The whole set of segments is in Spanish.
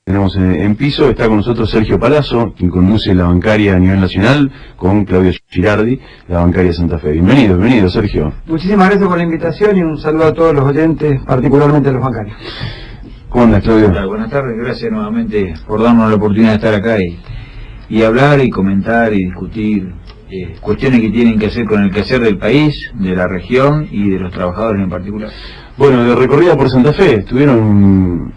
Tenemos en piso, está con nosotros Sergio Palazzo, quien conduce la bancaria a nivel nacional, con Claudio Girardi, la bancaria de Santa Fe. Bienvenido Sergio. Muchísimas gracias por la invitación y un saludo a todos los oyentes, particularmente a los bancarios. ¿Cómo andas, Claudio? Hola, buenas tardes, gracias nuevamente por darnos la oportunidad de estar acá y hablar y comentar y discutir cuestiones que tienen que hacer con el quehacer del país, de la región y de los trabajadores en particular. Bueno, de recorrida por Santa Fe, estuvieron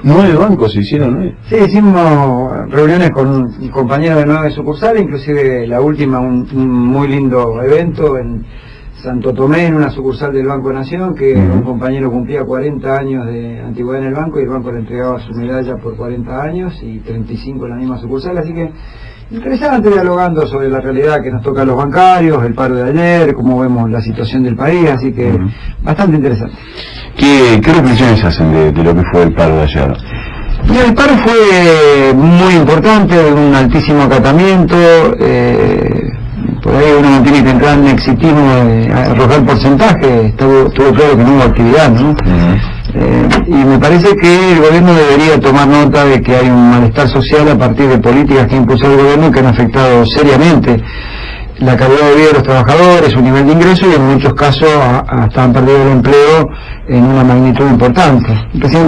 9 bancos se hicieron, ¿no? Sí, hicimos reuniones con compañeros de 9 sucursales, inclusive la última, un muy lindo evento en Santo Tomé, en una sucursal del Banco Nación, que un compañero cumplía 40 años de antigüedad en el banco y el banco le entregaba su medalla por 40 años y 35 en la misma sucursal, así que interesante dialogando sobre la realidad que nos toca a los bancarios, el paro de ayer, cómo vemos la situación del país, así que bastante interesante. ¿Qué reflexiones hacen de lo que fue el paro de ayer? Mira, el paro fue muy importante, un altísimo acatamiento, por ahí uno no tiene que entrar en exitismo de arrojar porcentaje, estuvo claro que no hubo actividad, ¿no? Y me parece que el gobierno debería tomar nota de que hay un malestar social a partir de políticas que impulsó el gobierno que han afectado seriamente la calidad de vida de los trabajadores, su nivel de ingreso y en muchos casos hasta han perdido el empleo en una magnitud importante. Recién,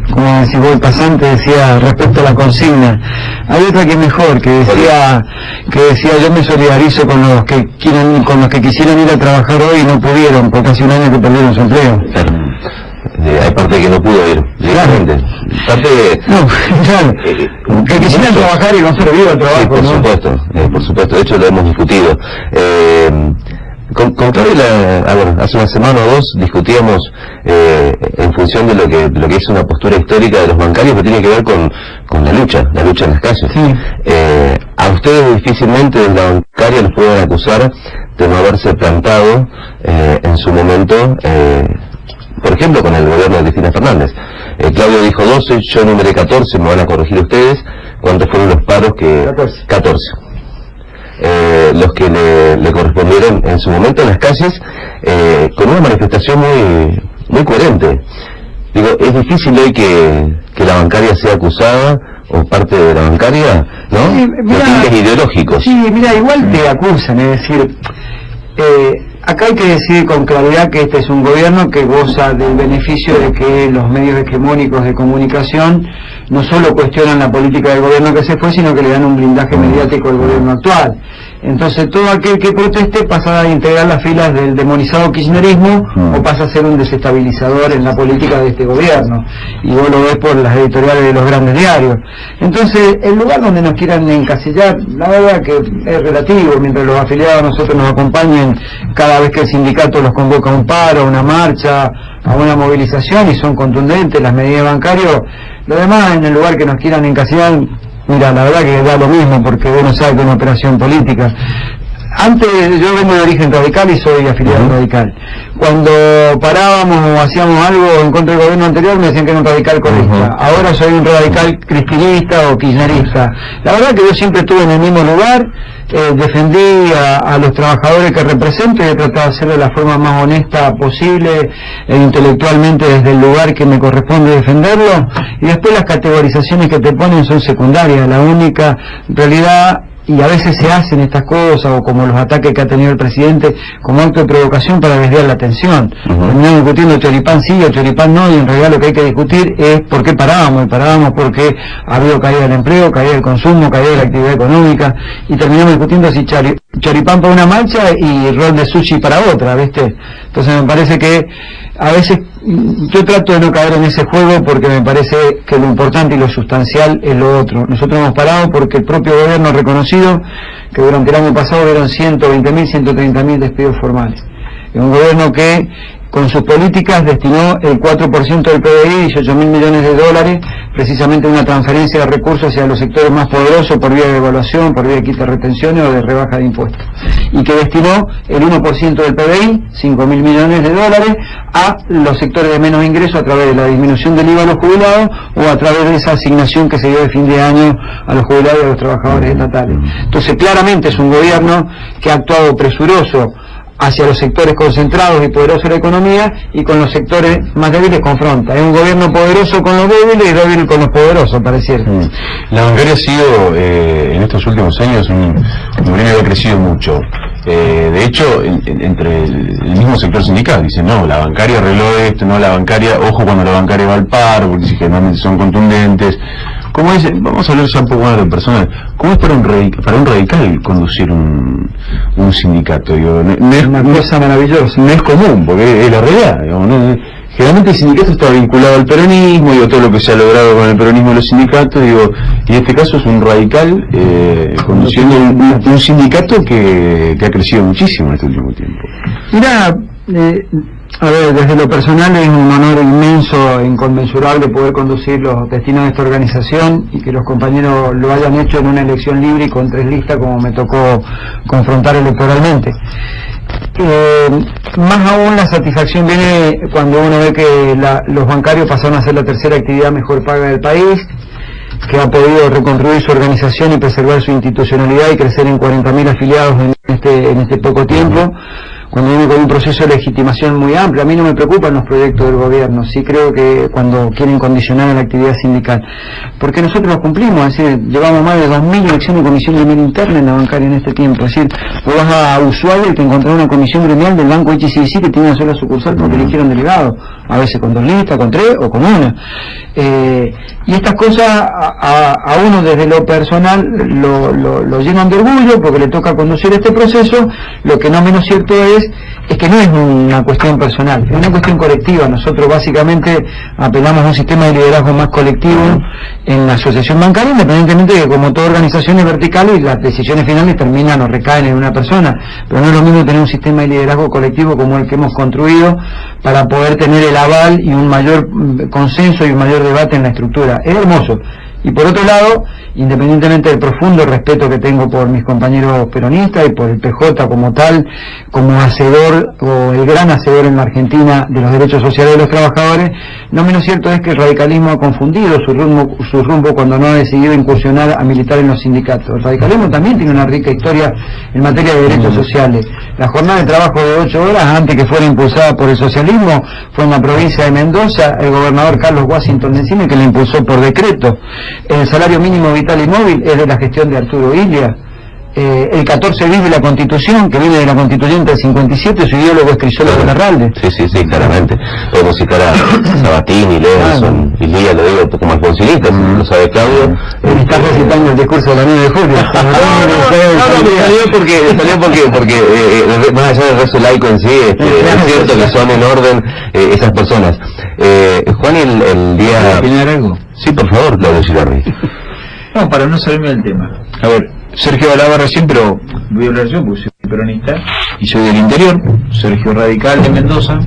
como decís vos, el pasante decía respecto a la consigna, hay otra que mejor, que decía yo me solidarizo con los que quisieran ir a trabajar hoy y no pudieron, porque hace un año que perdieron su empleo. Hay parte que no pudo ir, directamente. Que quisieran trabajar y no han perdido el trabajo. Sí, por supuesto, de hecho lo hemos discutido. Con Claudio, hace una semana o dos discutíamos en función de lo que es una postura histórica de los bancarios que tiene que ver con la lucha en las calles. Sí. A ustedes difícilmente desde la bancaria los pueden acusar de no haberse plantado en su momento, por ejemplo, con el gobierno de Cristina Fernández. Claudio dijo 12, yo numeré 14, me van a corregir ustedes. ¿Cuántos fueron los paros que...? 14. Los que le correspondieron en su momento en las calles, con una manifestación muy coherente. Digo, es difícil hoy que la bancaria sea acusada, o parte de la bancaria, ¿no? Sí, de tintes ideológicos. Sí, mira, igual te acusan, es decir... acá hay que decir con claridad que este es un gobierno que goza del beneficio de que los medios hegemónicos de comunicación no solo cuestionan la política del gobierno que se fue, sino que le dan un blindaje mediático al gobierno actual. Entonces todo aquel que proteste pasa a integrar las filas del demonizado kirchnerismo o pasa a ser un desestabilizador en la política de este gobierno. Y vos lo ves por las editoriales de los grandes diarios. Entonces el lugar donde nos quieran encasillar, la verdad que es relativo, mientras los afiliados a nosotros nos acompañen cada vez que el sindicato los convoca a un paro, a una marcha, a una movilización y son contundentes las medidas bancarias, lo demás en el lugar que nos quieran encasillar, mira, la verdad que da lo mismo porque uno sabe que es una operación política. Antes yo vengo de origen radical y soy afiliado radical. Cuando parábamos o hacíamos algo en contra del gobierno anterior me decían que era un radical corista. Ahora soy un radical cristinista o kirchnerista. La verdad que yo siempre estuve en el mismo lugar, defendí a los trabajadores que represento y he tratado de hacerlo de la forma más honesta posible intelectualmente desde el lugar que me corresponde defenderlo, y después las categorizaciones que te ponen son secundarias. La única realidad, y a veces se hacen estas cosas, o como los ataques que ha tenido el presidente como acto de provocación para desviar la atención. Terminamos discutiendo choripán sí o choripán no, y en realidad lo que hay que discutir es por qué parábamos, y parábamos porque ha habido caída del empleo, caída del consumo, caída de la actividad económica, y terminamos discutiendo si choripán para una marcha y rol de sushi para otra, ¿viste? Entonces me parece que a veces yo trato de no caer en ese juego porque me parece que lo importante y lo sustancial es lo otro. Nosotros hemos parado porque el propio gobierno ha reconocido que durante el año pasado hubieron 120.000, 130.000 despidos formales. Es un gobierno que con sus políticas destinó el 4% del PBI, 18.000 millones de dólares, precisamente una transferencia de recursos hacia los sectores más poderosos por vía de devaluación, por vía de quita de retenciones o de rebaja de impuestos. Y que destinó el 1% del PBI, 5.000 millones de dólares, a los sectores de menos ingresos a través de la disminución del IVA a los jubilados o a través de esa asignación que se dio de fin de año a los jubilados y a los trabajadores estatales. Entonces claramente es un gobierno que ha actuado presuroso hacia los sectores concentrados y poderosos de la economía, y con los sectores más débiles confronta. Es un gobierno poderoso con los débiles y débil con los poderosos, pareciera. La bancaria ha sido, en estos últimos años, un gremio que ha crecido mucho. De hecho, entre el mismo sector sindical dicen, no, la bancaria arregló esto, no, la bancaria, ojo cuando la bancaria va al paro, porque generalmente son contundentes. ¿Cómo es? Vamos a hablar ya un poco más de lo personal. ¿Cómo es para un radical conducir un sindicato? Digo, no es una cosa maravillosa. No es común, porque es la realidad. Digamos, ¿no? Generalmente el sindicato está vinculado al peronismo, digo, todo lo que se ha logrado con el peronismo de los sindicatos, digo, y en este caso es un radical conduciendo un sindicato que ha crecido muchísimo en este último tiempo. Mira, a ver, desde lo personal es un honor inmenso e inconmensurable poder conducir los destinos de esta organización y que los compañeros lo hayan hecho en una elección libre y con 3 listas como me tocó confrontar electoralmente. Más aún la satisfacción viene cuando uno ve que los bancarios pasaron a ser la tercera actividad mejor paga del país, que ha podido reconstruir su organización y preservar su institucionalidad y crecer en 40.000 afiliados en este poco tiempo, cuando viene con un proceso de legitimación muy amplio. A mí no me preocupan los proyectos del gobierno, sí creo que cuando quieren condicionar a la actividad sindical, porque nosotros los cumplimos, es decir, llevamos más de 2.000 elecciones de comisión gremial interna en la bancaria en este tiempo, es decir, vos vas a Ushuaia y te encontrás una comisión gremial del Banco HSBC que tiene una sola sucursal porque eligieron delegados, a veces con 2 listas, con 3 o con 1. Y estas cosas a uno desde lo personal lo llenan de orgullo porque le toca conducir este proceso. Lo que no menos cierto es que no es una cuestión personal, es una cuestión colectiva. Nosotros básicamente apelamos a un sistema de liderazgo más colectivo en la asociación bancaria, independientemente de que como toda organización es vertical y las decisiones finales terminan o recaen en una persona, pero no es lo mismo tener un sistema de liderazgo colectivo como el que hemos construido para poder tener el aval y un mayor consenso y un mayor debate en la estructura. Es hermoso. Y por otro lado, independientemente del profundo respeto que tengo por mis compañeros peronistas y por el PJ como tal, como hacedor o el gran hacedor en la Argentina de los derechos sociales de los trabajadores, no menos cierto es que el radicalismo ha confundido su rumbo cuando no ha decidido incursionar a militar en los sindicatos. El radicalismo también tiene una rica historia en materia de derechos sociales. La jornada de trabajo de 8 horas, antes que fuera impulsada por el socialismo, fue en la provincia de Mendoza, el gobernador Carlos Washington Encina, que la impulsó por decreto. El salario mínimo vital y móvil es de la gestión de Arturo Illia. El 14 bis de la Constitución, que viene de la Constituyente del 57, su ideólogo es Crisólogo Larralde. Sí, claramente. Podemos citar a Sabatini, Levenson, Illia, lo digo un poco más bolsilista, si lo sabe Claudio. Estás recitando el discurso de la 9 de julio. Salió porque más allá del resto laico en sí, es cierto que son en orden esas personas. Juan, el día... ¿Quiere opinar algo? Sí, por favor, Claudio Girardi. No, para no salirme del tema. A ver, Sergio hablaba recién, pero voy a hablar yo porque soy peronista y soy del interior. Sergio radical de Mendoza.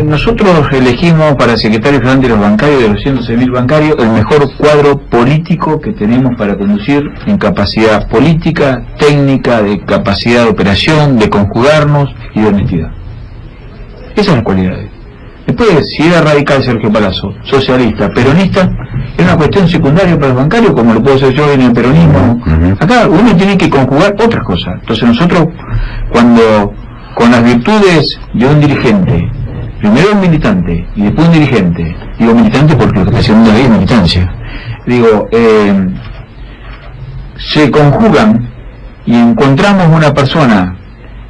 Nosotros elegimos para secretario general de los bancarios, de los 106.000 bancarios, el mejor cuadro político que tenemos para conducir en capacidad política, técnica, de capacidad de operación, de conjugarnos y de honestidad. Esa es la cualidad de él. Después, si era radical Sergio Palazzo, socialista, peronista, es una cuestión secundaria para los bancarios, como lo puedo hacer yo en el peronismo. Acá uno tiene que conjugar otras cosas. Entonces nosotros, cuando con las virtudes de un dirigente, primero un militante y después un dirigente, digo militante porque lo que está haciendo ahí es militancia, digo, se conjugan y encontramos una persona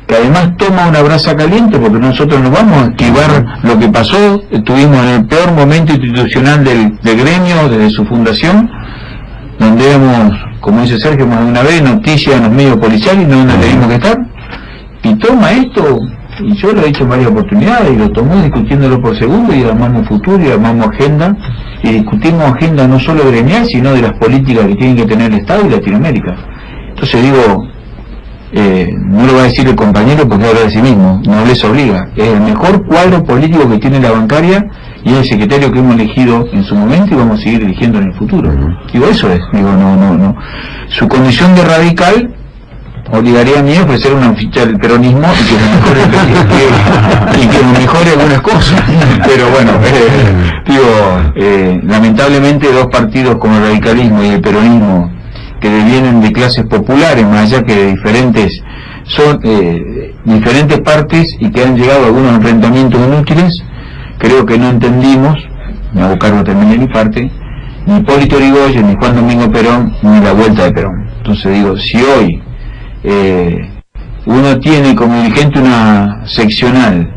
que además toma una brasa caliente, porque nosotros nos vamos a esquivar lo que pasó. Estuvimos en el peor momento institucional del gremio desde su fundación, donde éramos, como dice Sergio más de una vez, noticias en los medios policiales, no donde teníamos que estar, y toma esto, y yo lo he dicho en varias oportunidades, y lo tomó discutiéndolo por segundo, y armamos futuro, y armamos agenda, y discutimos agenda no solo gremial, sino de las políticas que tienen que tener el Estado y Latinoamérica. Entonces digo, no lo va a decir el compañero porque habla de sí mismo, no les obliga, es el mejor cuadro político que tiene la bancaria y es el secretario que hemos elegido en su momento y vamos a seguir eligiendo en el futuro. Digo, eso es, digo, no. Su condición de radical obligaría a mí a ofrecer una ficha del peronismo y que me mejore algunas cosas, pero bueno, lamentablemente dos partidos como el radicalismo y el peronismo, que vienen de clases populares, más allá que de diferentes son diferentes partes y que han llegado a algunos enfrentamientos inútiles. Creo que no entendimos, me hago cargo también de mi parte, ni Hipólito Yrigoyen, ni Juan Domingo Perón, ni la vuelta de Perón. Entonces digo, si hoy uno tiene como dirigente una seccional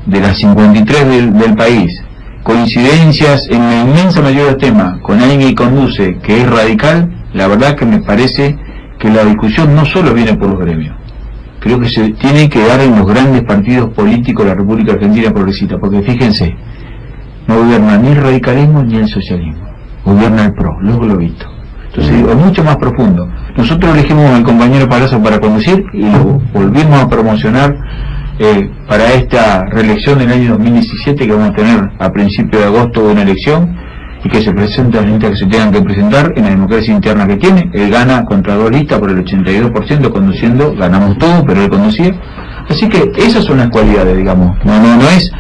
de las 53 del país, coincidencias en la inmensa mayoría de los temas con alguien que conduce que es radical, la verdad que me parece que la discusión no solo viene por los gremios, creo que se tiene que dar en los grandes partidos políticos de la República Argentina progresista, porque fíjense, no gobierna ni el radicalismo ni el socialismo, gobierna el PRO, los globitos. Entonces digo, es mucho más profundo. Nosotros elegimos al compañero Palazzo para conducir y lo volvimos a promocionar para esta reelección del año 2017, que vamos a tener a principios de agosto una elección, y que se presenten las listas que se tengan que presentar en la democracia interna que tiene. Él gana contra dos listas por el 82% conduciendo, ganamos todos, pero él conducía. Así que esas son las cualidades, digamos. No es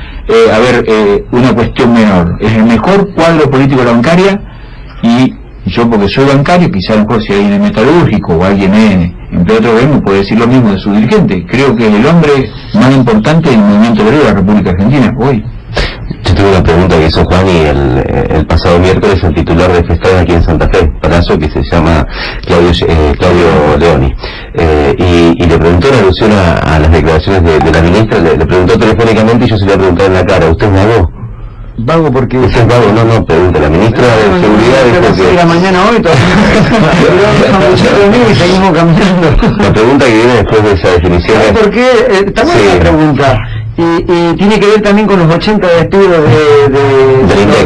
una cuestión menor. Es el mejor cuadro político de la bancaria, y yo, porque soy bancario, quizá a lo mejor si alguien es metalúrgico o alguien es empleado de otro gremio, puede decir lo mismo de su dirigente. Creo que el hombre más importante del movimiento obrero de la República Argentina hoy. Yo tuve una pregunta que hizo Juan, y el pasado miércoles el titular de Festad aquí en Santa Fe, Palazzo, que se llama Claudio Leoni, y le preguntó en alusión a las declaraciones de la ministra, le preguntó telefónicamente, y yo se le voy a preguntar en la cara, ¿usted es vago? Vago porque... ¿Usted es vago? No, pregunta, la ministra de Seguridad dijo que... de la mañana hoy todavía y seguimos caminando. La pregunta que viene después de esa definición es... ¿Por qué? Está buena la pregunta. Y tiene que ver también con los 80 despidos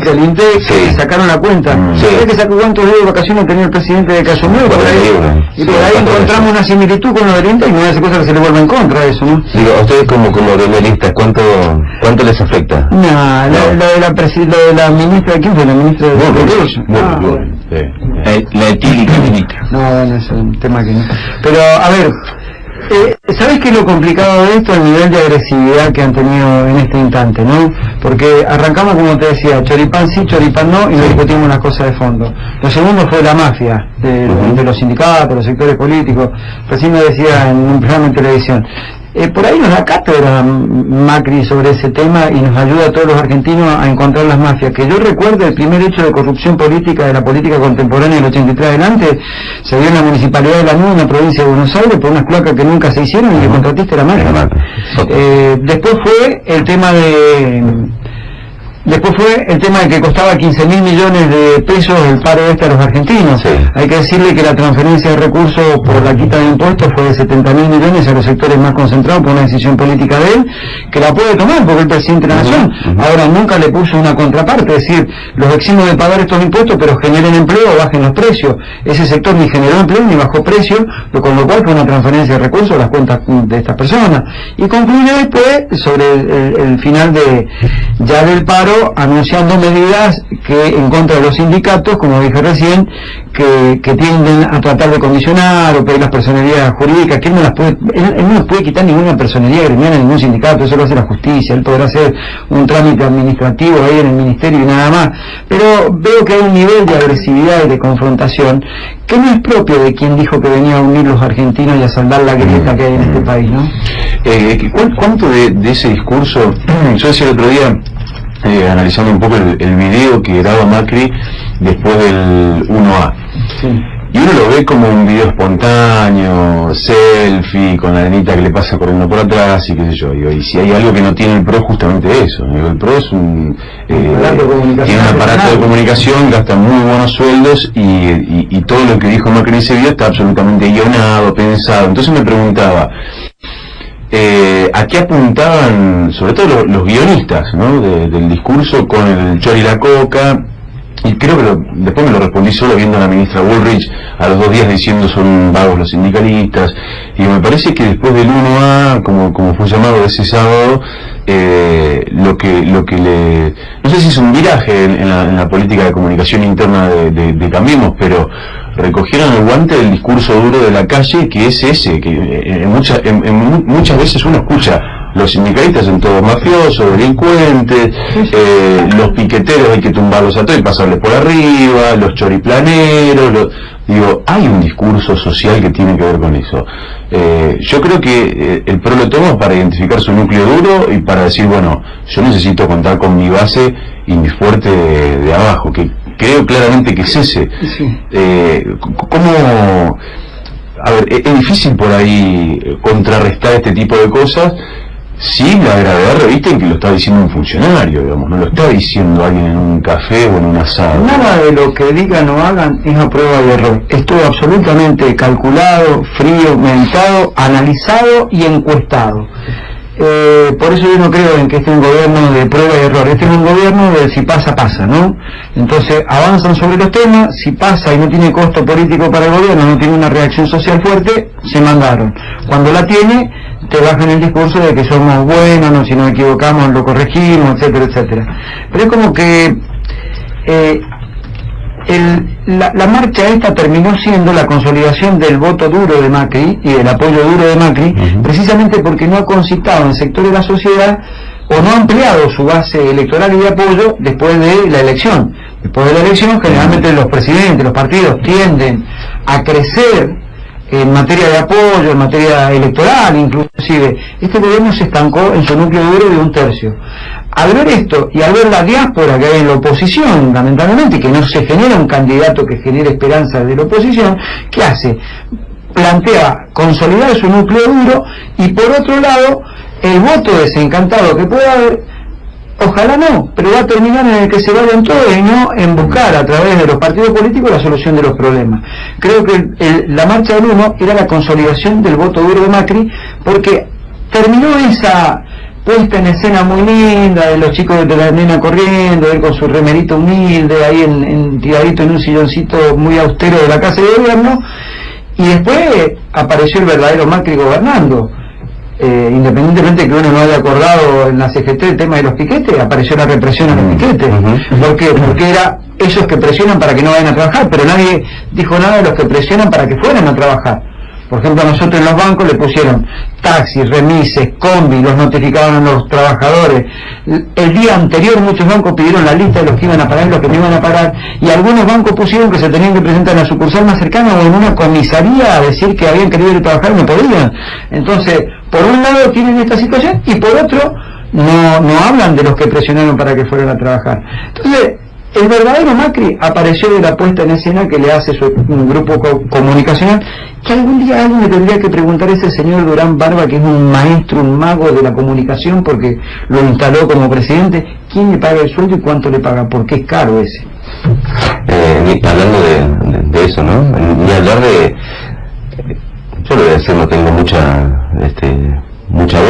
del INDEC, que sacaron la cuenta. ¿Sabés que sacó cuántos días de vacaciones tenía el presidente de Caso Nuevo? Y por ahí encontramos una similitud con lo del INDEC, y no hace cosa que se le vuelva en contra eso, ¿no? Digo, a ustedes como gremialistas, ¿cuánto les afecta? Lo de la ministra, ¿de quién fue? La ministra de la etílica ministra. No, bueno, es un tema que no. Pero, a ver... ¿sabes qué es lo complicado de esto? El nivel de agresividad que han tenido en este instante, ¿no? Porque arrancamos, como te decía, choripán sí, choripán no, y no discutimos unas cosas de fondo. Lo segundo fue la mafia de los sindicatos, los sectores políticos. Recién me decía en un programa de televisión, por ahí nos da cátedra Macri sobre ese tema, y nos ayuda a todos los argentinos a encontrar las mafias. Que yo recuerdo, el primer hecho de corrupción política de la política contemporánea del 83 adelante se dio en la municipalidad de Lanús, en la provincia de Buenos Aires, por unas cloacas que nunca se hicieron, y el contratista era Macri. Después fue el tema de que costaba 15.000 millones de pesos el paro a los argentinos. Hay que decirle que la transferencia de recursos por la quita de impuestos fue de 70.000 millones a los sectores más concentrados por una decisión política de él, que la puede tomar porque es el presidente de la nación. Ahora, nunca le puso una contraparte, es decir, los eximos de pagar estos impuestos, pero generen empleo o bajen los precios. Ese sector ni generó empleo ni bajó precios, con lo cual fue una transferencia de recursos a las cuentas de estas personas. Y concluye después, sobre el final del paro, anunciando medidas que en contra de los sindicatos, como dije recién, que tienden a tratar de condicionar o pedir las personerías jurídicas, que él no nos puede quitar ninguna personería gremial a ningún sindicato, eso lo hace la justicia, él podrá hacer un trámite administrativo ahí en el ministerio y nada más, pero veo que hay un nivel de agresividad y de confrontación que no es propio de quien dijo que venía a unir los argentinos y a saldar la grieta que hay en este país, ¿no? ¿Cuánto de ese discurso? Yo decía el otro día, analizando un poco el video que graba Macri después del 1A, y uno lo ve como un video espontáneo, selfie, con la nenita que le pasa corriendo por atrás y qué sé yo, y si hay algo que no tiene el PRO, justamente eso. El PRO es tiene un aparato de comunicación, gasta muy buenos sueldos, y todo lo que dijo Macri en ese video está absolutamente guionado, pensado. Entonces me preguntaba, ¿a qué apuntaban sobre todo los guionistas, ¿no? del discurso con el chori y la coca? Y creo que después me lo respondí solo viendo a la ministra Bullrich a los 2 días diciendo son vagos los sindicalistas, y me parece que después del 1A, como fue llamado ese sábado, lo que le, no sé si es un viraje en la política de comunicación interna de Cambiemos, pero recogieron el guante del discurso duro de la calle, que es ese, que muchas veces uno escucha los sindicalistas son todos mafiosos, delincuentes, los piqueteros hay que tumbarlos a todos y pasarles por arriba, los choriplaneros, digo, hay un discurso social que tiene que ver con eso. Yo creo que el PRO lo toma para identificar su núcleo duro y para decir, bueno, yo necesito contar con mi base y mi fuerte de abajo, que creo claramente que es ese. Sí. ¿Cómo...? A ver, es difícil por ahí contrarrestar este tipo de cosas sin la gravedad revista en que lo está diciendo un funcionario, digamos, no lo está diciendo alguien en un café o en un asado. Nada de lo que digan o hagan es a prueba de error. Es todo absolutamente calculado, frío, meditado, analizado y encuestado. Por eso yo no creo en que este es un gobierno de prueba y error. Este es un gobierno de si pasa, pasa, ¿no? Entonces avanzan sobre los temas, si pasa y no tiene costo político para el gobierno, no tiene una reacción social fuerte, se mandaron. Cuando la tiene, te bajan el discurso de que somos buenos, no, si nos equivocamos lo corregimos, etcétera, etcétera. Pero es como que la marcha esta terminó siendo la consolidación del voto duro de Macri y del apoyo duro de Macri, precisamente porque no ha concitado en sectores de la sociedad o no ha ampliado su base electoral y de apoyo después de la elección. Después de la elección, generalmente los presidentes, los partidos tienden a crecer en materia de apoyo, en materia electoral inclusive. Este gobierno se estancó en su núcleo duro de 1/3. Al ver esto y al ver la diáspora que hay en la oposición, lamentablemente, que no se genera un candidato que genere esperanza de la oposición, ¿qué hace? Plantea consolidar su núcleo duro y por otro lado, el voto desencantado que pueda haber, ojalá no, pero va a terminar en el que se vayan todos y no en buscar a través de los partidos políticos la solución de los problemas. Creo que la marcha del 1 era la consolidación del voto duro de Macri, porque terminó esa puesta en escena muy linda de los chicos de la nena corriendo, él con su remerito humilde ahí tiradito en un silloncito muy austero de la casa de gobierno, y después apareció el verdadero Macri gobernando. Independientemente de que uno no haya acordado en la CGT el tema de los piquetes, apareció la represión a los piquetes. ¿Por qué? Porque era esos que presionan para que no vayan a trabajar, pero nadie dijo nada de los que presionan para que fueran a trabajar. Por ejemplo, a nosotros en los bancos le pusieron taxis, remises, combi, los notificaban a los trabajadores. El día anterior muchos bancos pidieron la lista de los que iban a pagar y los que no iban a pagar, y algunos bancos pusieron que se tenían que presentar en la sucursal más cercana o en una comisaría a decir que habían querido ir a trabajar y no podían. Entonces, por un lado tienen esta situación y por otro no hablan de los que presionaron para que fueran a trabajar. Entonces, el verdadero Macri apareció de la puesta en escena que le hace un grupo comunicacional, que algún día alguien le tendría que preguntar a ese señor Durán Barba, que es un maestro, un mago de la comunicación, porque lo instaló como presidente, quién le paga el sueldo y cuánto le paga, porque es caro ese. Hablando de eso, ¿no? Ni hablar de... Yo lo voy a decir, no tengo mucha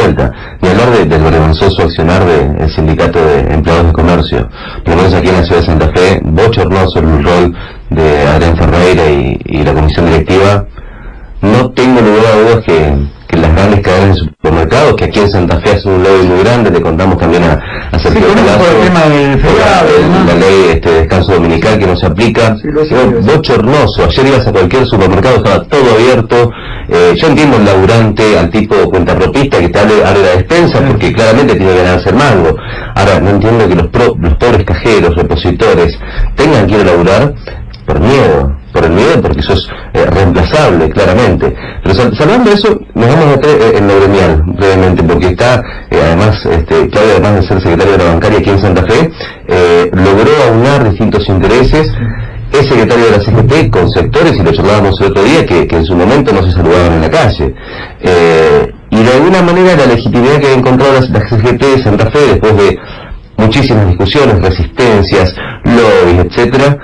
vuelta, ni hablar del vergonzoso accionar del sindicato de empleados de comercio, por lo menos aquí en la ciudad de Santa Fe, bochornoso el rol de Adrián Ferreira y la comisión directiva. No tengo lugar a dudas que las grandes cadenas de supermercados, que aquí en Santa Fe hacen un lobby muy grande, le contamos también a Sergio Palazzo, la ley de descanso dominical que no se aplica, bochornoso. Ayer ibas a cualquier supermercado, estaba todo abierto. Yo entiendo el laburante, al tipo cuentaropista que te abre la despensa, porque claramente tiene que ganarse el mango. Ahora, no entiendo que los pobres cajeros, repositores, tengan que ir a laburar por miedo, porque sos reemplazable, claramente. Pero salvando eso, nos vamos a meter en lo gremial, brevemente, porque está, además, Claudia, además de ser secretario de la bancaria aquí en Santa Fe, logró aunar distintos intereses. Es secretario de la CGT con sectores, y lo charlábamos el otro día, que en su momento no se saludaban en la calle. Y de alguna manera la legitimidad que ha encontrado la CGT de Santa Fe, después de muchísimas discusiones, resistencias, lobbies, etcétera,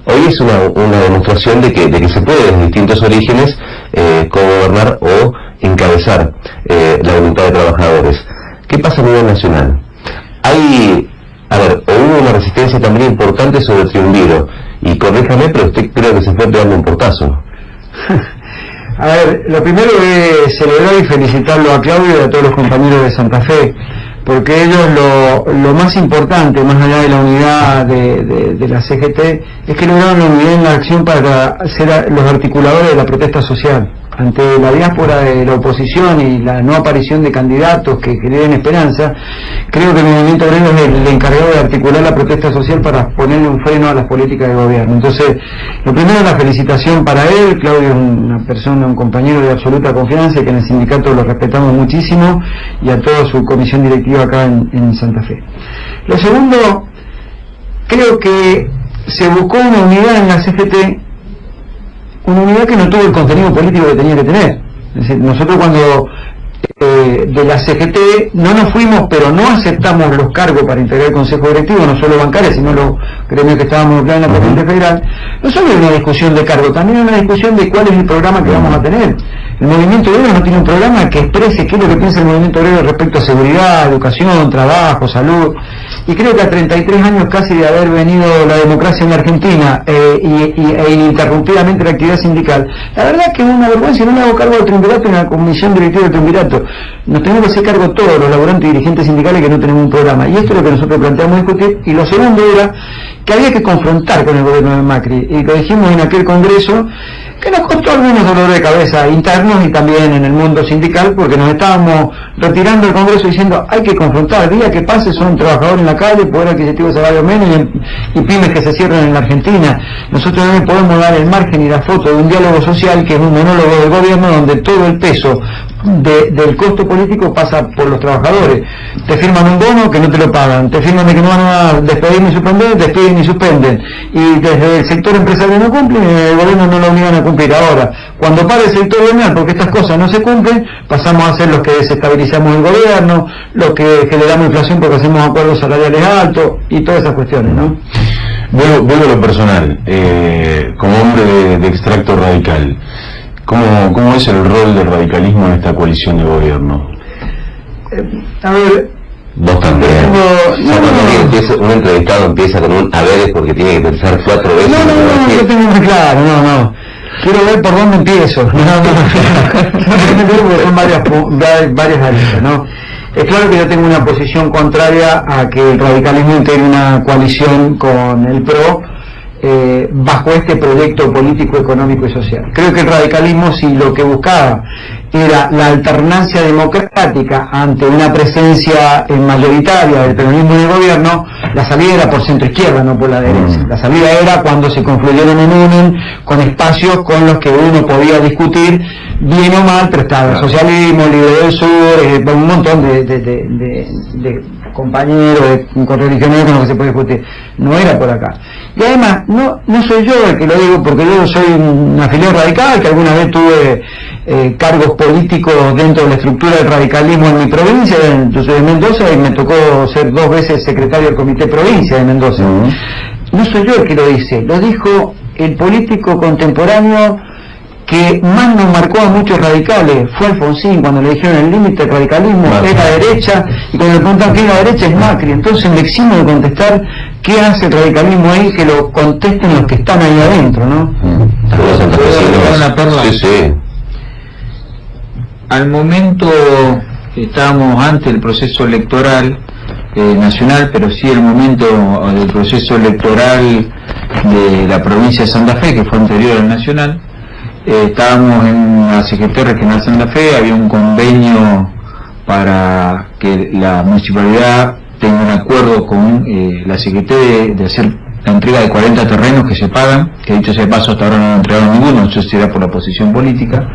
hoy es una demostración de que se puede desde distintos orígenes gobernar o encabezar la voluntad de trabajadores. ¿Qué pasa a nivel nacional? Hubo una resistencia también importante sobre el triunviro, y corríjame, pero usted creo que se fue pegando un portazo. A ver, lo primero es celebrar y felicitarlo a Claudio y a todos los compañeros de Santa Fe, porque ellos lo más importante, más allá de la unidad de la CGT, es que lograron la unidad en la acción para ser los articuladores de la protesta social. ante la diáspora de la oposición y la no aparición de candidatos que generen esperanza, creo que el movimiento obrero es el encargado de articular la protesta social para ponerle un freno a las políticas de gobierno. Entonces, lo primero, la felicitación para él. Claudio es una persona, un compañero de absoluta confianza, que en el sindicato lo respetamos muchísimo, y a toda su comisión directiva acá en Santa Fe. Lo segundo, creo que se buscó una unidad en la CGT, una unidad que no tuvo el contenido político que tenía que tener. Es decir, nosotros cuando de la CGT no nos fuimos, pero no aceptamos los cargos para integrar el Consejo Directivo, no solo bancarios, sino los gremios que estábamos en la Corriente Federal, no solo era una discusión de cargo, también era una discusión de cuál es el programa que vamos a tener. El movimiento obrero no tiene un programa que exprese qué es lo que piensa el movimiento obrero respecto a seguridad, educación, trabajo, salud, y creo que a 33 años casi de haber venido la democracia en la Argentina e ininterrumpidamente la actividad sindical, la verdad que es una vergüenza. Y no me hago cargo del triunvirato en la comisión directiva del triunvirato. Nos tenemos que hacer cargo todos los laburantes y dirigentes sindicales que no tenemos un programa, y esto es lo que nosotros planteamos discutir. Y lo segundo era que había que confrontar con el gobierno de Macri, y lo dijimos en aquel congreso, que nos costó algunos dolores de cabeza internos y también en el mundo sindical, porque nos estábamos retirando del Congreso diciendo hay que confrontar, día que pase son trabajadores en la calle, poder adquisitivo salario menos y pymes que se cierran en la Argentina. Nosotros no podemos dar el margen y la foto de un diálogo social que es un monólogo del gobierno donde todo el peso del costo político pasa por los trabajadores. Te firman un bono que no te lo pagan, te firman de que no van a despedir ni suspender, despiden y suspenden, y desde el sector empresarial no cumplen y el gobierno no lo obligan a cumplir. Ahora, cuando para el sector gremial porque estas cosas no se cumplen, pasamos a ser los que desestabilizamos el gobierno, los que generamos inflación porque hacemos acuerdos salariales altos y todas esas cuestiones, ¿no? Vuelvo a lo personal, como hombre de extracto radical, ¿cómo es el rol del radicalismo en esta coalición de gobierno? A ver, vos también. Un entrevistado empieza con un a ver es porque tiene que pensar 4 veces. No, yo tengo muy claro, no. Quiero ver por dónde empiezo. Son varias aristas, ¿no? Es claro que yo tengo una posición contraria a que el radicalismo integre una coalición con el PRO bajo este proyecto político, económico y social. Creo que el radicalismo, si lo que buscaba era la alternancia democrática ante una presencia mayoritaria del peronismo en el gobierno, la salida era por centro izquierda, no por la derecha. La salida era cuando se confluyeron en UNEN con espacios con los que uno podía discutir bien o mal, pero estaba el socialismo, el Libre del Sur, un montón de compañeros con religiones con los que se puede discutir. No era por acá. Y además, no soy yo el que lo digo, porque yo soy un afiliado radical, que alguna vez tuve cargos políticos dentro de la estructura del radicalismo en mi provincia. Yo soy de Mendoza y me tocó ser 2 veces secretario del Comité Provincia de Mendoza. No soy yo el que lo dice, lo dijo el político contemporáneo que más nos marcó a muchos radicales. Fue Alfonsín, cuando le dijeron el límite del radicalismo es la derecha, y cuando le preguntan qué es la derecha es Macri. Entonces me eximo de contestar qué hace el radicalismo ahí, que lo contesten los que están ahí adentro, ¿no? Sí. Al momento estábamos ante el proceso electoral nacional, pero sí el momento del proceso electoral de la provincia de Santa Fe, que fue anterior al nacional. Estábamos en la CGT Regional Santa Fe, había un convenio para que la municipalidad tenga un acuerdo con la CGT de hacer la entrega de 40 terrenos que se pagan, que dicho sea de paso hasta ahora no han entregado ninguno, no sé si era por la posición política.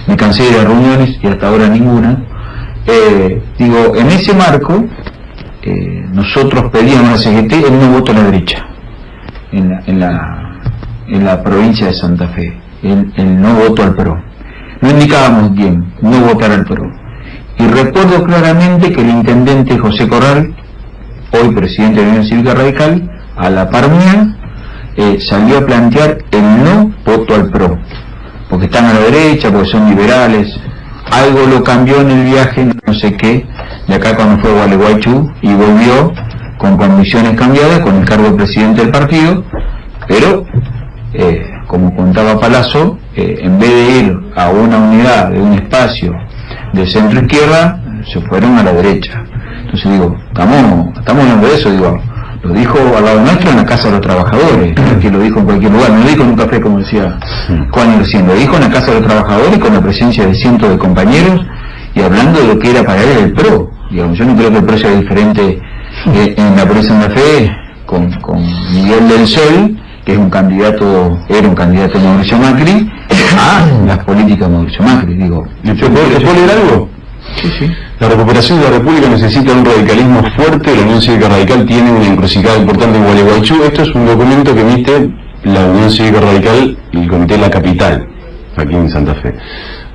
Me cansé de las reuniones y hasta ahora ninguna. En ese marco nosotros pedíamos a la CGT el no voto a la derecha en la provincia de Santa Fe, el no voto al PRO. No indicábamos bien, no votar al PRO. Y recuerdo claramente que el intendente José Corral, hoy presidente de la Unión Cívica Radical, a la par mía, salió a plantear el no voto al PRO, porque están a la derecha, porque son liberales. Algo lo cambió en el viaje, no sé qué, de acá cuando fue a Gualeguaychú, y volvió con condiciones cambiadas, con el cargo de presidente del partido, pero como contaba Palazzo, en vez de ir a una unidad de un espacio de centro izquierda, se fueron a la derecha. Entonces digo, estamos hablando de eso, digo, Lo dijo al lado nuestro en la Casa de los Trabajadores, que lo dijo en cualquier lugar, no lo dijo en un café como decía Juan recién, lo dijo en la Casa de los Trabajadores con la presencia de cientos de compañeros y hablando de lo que era para él el PRO. Digamos, yo no creo que el PRO sea diferente en la provincia de Santa Fe con Miguel del Sol, que es era un candidato de Mauricio Macri, a las políticas de Mauricio Macri, digo. ¿Te puedo leer algo? Sí. La recuperación de la República necesita un radicalismo fuerte. La Unión Cívica Radical tiene una encrucijada importante en Gualeguaychú. Esto es un documento que emite la Unión Cívica Radical y el Comité de la Capital, aquí en Santa Fe.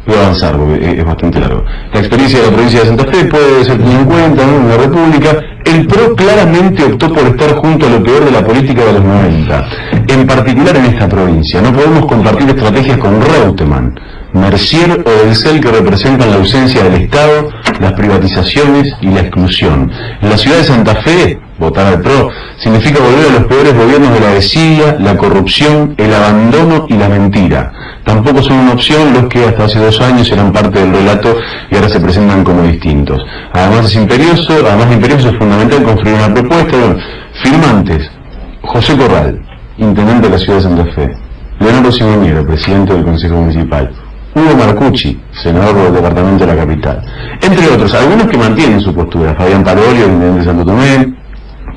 Voy a avanzar porque es bastante largo. La experiencia de la provincia de Santa Fe puede ser tenida en cuenta, ¿no? En la República. El PRO claramente optó por estar junto a lo peor de la política de los 90, en particular en esta provincia. No podemos compartir estrategias con Reutemann, Mercier o Del Cel, que representan la ausencia del Estado, las privatizaciones y la exclusión. En la ciudad de Santa Fe, votar al PRO significa volver a los peores gobiernos de la desidia, la corrupción, el abandono y la mentira. Tampoco son una opción los que hasta hace 2 años eran parte del relato y ahora se presentan como distintos. Además de imperioso, es fundamental construir una propuesta. Bueno, firmantes: José Corral, intendente de la ciudad de Santa Fe; Leonardo Simoniero, presidente del Consejo Municipal; Hugo Marcucci, senador del departamento de la Capital, entre otros, algunos que mantienen su postura: Fabián Palolio, intendente de Santo Tomé;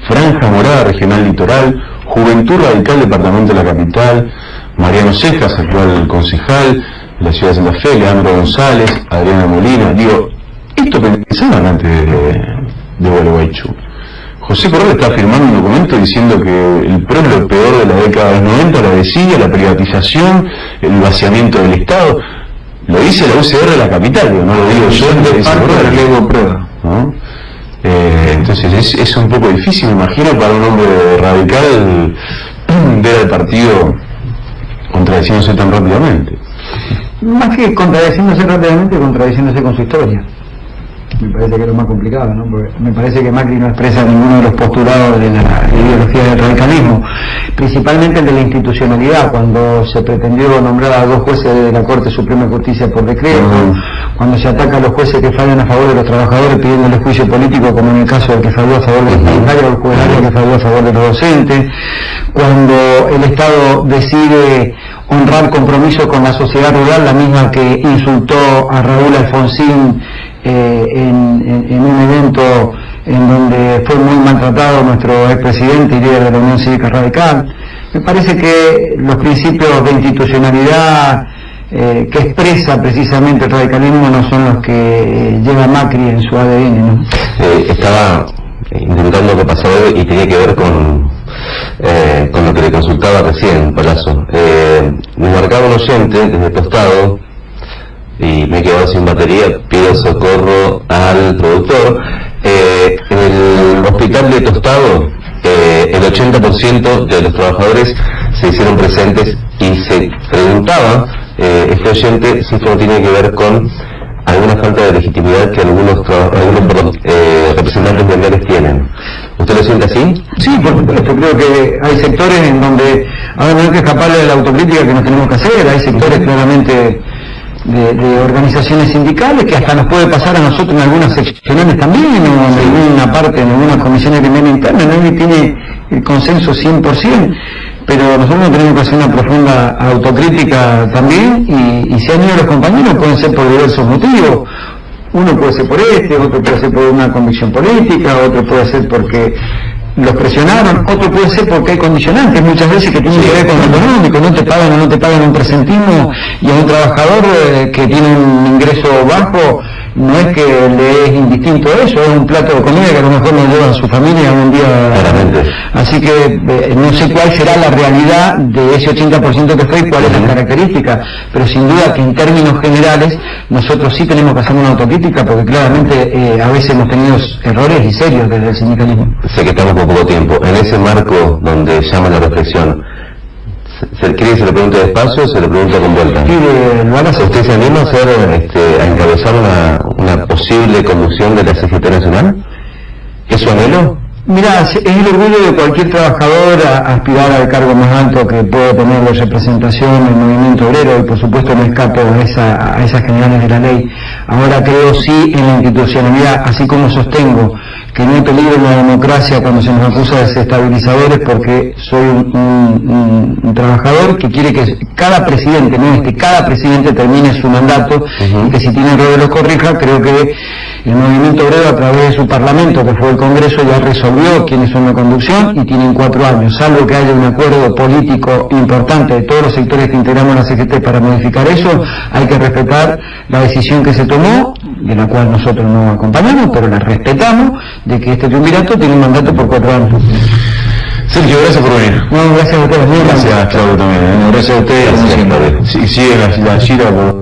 Franja Morada, regional litoral; Juventud Radical, departamento de la Capital; Mariano Cejas, actual concejal de la ciudad de Santa Fe; Leandro González; Adriana Molina. Digo, esto pensaban antes de Gualeguaychú. José Corral está firmando un documento diciendo que el PRO es lo peor de la década de los 90, la desidia, la privatización, el vaciamiento del Estado. Lo dice la UCR de la Capital, digo, no lo digo yo, lo dice Corral, ¿no? Entonces es un poco difícil, me imagino, para un hombre radical ver al partido contradiciéndose tan rápidamente. Más que contradiciéndose rápidamente, contradiciéndose con su historia. Me parece que es lo más complicado, ¿no? Porque me parece que Macri no expresa ninguno de los postulados de la ideología del radicalismo, principalmente el de la institucionalidad, cuando se pretendió nombrar a 2 jueces de la Corte Suprema de Justicia por decreto, cuando se ataca a los jueces que fallan a favor de los trabajadores pidiéndole juicio político, como en el caso del que falló a favor de los sanitarios, o el juez que falló a favor de los docentes, cuando el Estado decide honrar compromiso con la sociedad rural, la misma que insultó a Raúl Alfonsín en un evento en donde fue muy maltratado nuestro expresidente y líder de la Unión Cívica Radical. Me parece que los principios de institucionalidad que expresa precisamente el radicalismo no son los que lleva Macri en su ADN, ¿no? Estaba intentando repasar y tenía que ver con lo que le consultaba recién, Palazzo. Me marcaba un oyente desde Tostado y me he quedado sin batería, pido socorro al productor. En el hospital de Tostado, el 80% de los trabajadores se hicieron presentes y se preguntaba este oyente si esto tiene que ver con alguna falta de legitimidad que algunos representantes gremiales tienen. ¿Usted lo siente así? Sí, por supuesto. Creo que hay sectores en donde, ahora no hay que escaparle de la autocrítica que nos tenemos que hacer. Hay sectores claramente de organizaciones sindicales que hasta nos puede pasar a nosotros en algunas seccionales también, o en alguna parte, en algunas comisiones de gremial interna. Nadie tiene el consenso 100%. Pero nosotros tenemos que hacer una profunda autocrítica también, y si han ido los compañeros pueden ser por diversos motivos. Uno puede ser por otro puede ser por una convicción política, otro puede ser porque los presionaron, otro puede ser porque hay condicionantes muchas veces que tienen que ver con lo económico, no te pagan o no te pagan un presentismo, y a un trabajador que tiene un ingreso bajo no es que le es indistinto eso, es un plato de comida que a lo mejor lo lleva a su familia un día. Claramente. Así que no sé cuál será la realidad de ese 80% que fue y cuál es la característica, pero sin duda que en términos generales nosotros sí tenemos que hacer una autocrítica, porque claramente a veces hemos tenido errores y serios desde el sindicalismo. Sé que estamos con poco tiempo. En ese marco donde llama la reflexión, ¿quiere que se le pregunte despacio o se le pregunta con vuelta? ¿Usted se anima a hacer, a encabezar una posible conducción de la CGT Nacional? ¿Es su anhelo? Mira, es el orgullo de cualquier trabajador a aspirar al cargo más alto que puede tener de representación en el movimiento obrero, y por supuesto no escapo a esas generales de la ley. Ahora creo sí en la institucionalidad, así como sostengo que no hay peligro en la democracia cuando se nos acusa de desestabilizadores, porque soy un trabajador que quiere que cada presidente, cada presidente termine su mandato y que si tiene errores los corrija. Creo que el movimiento obrero, a través de su parlamento, que fue el Congreso, ya resolvió quiénes son la conducción y tienen 4 años, salvo que haya un acuerdo político importante de todos los sectores que integramos la CGT para modificar eso. Hay que respetar la decisión que se tomó, de la cual nosotros no acompañamos, pero la respetamos, de que este triunvirato tiene un mandato por 4 años. Sergio, gracias por venir. No, gracias a ustedes. Gracias, Claudio, también. Gracias a ustedes. Gracias, sigue la gira por